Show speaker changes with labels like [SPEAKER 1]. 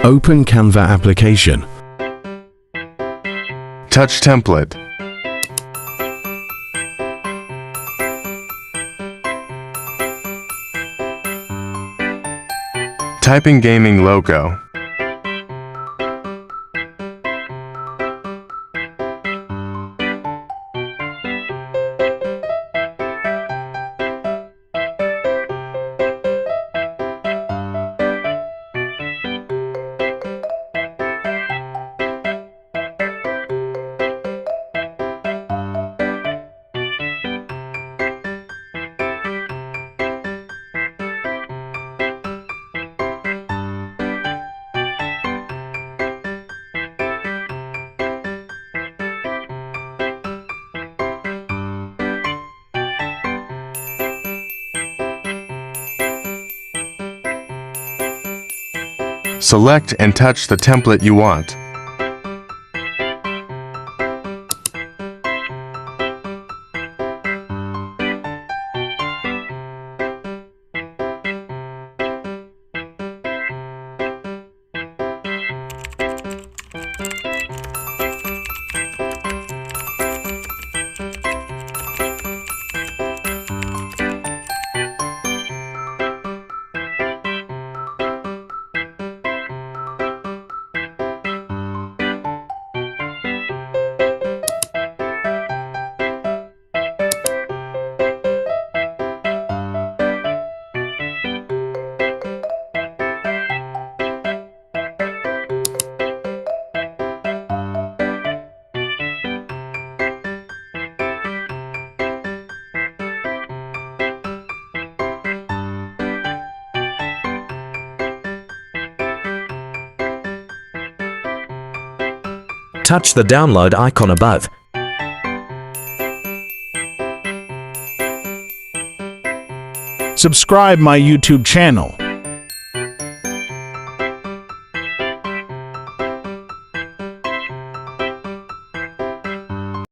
[SPEAKER 1] Open Canva application.
[SPEAKER 2] Touch template. Typing gaming logo. Select and touch the template you want.
[SPEAKER 3] Touch the download icon above.
[SPEAKER 4] Subscribe my YouTube channel.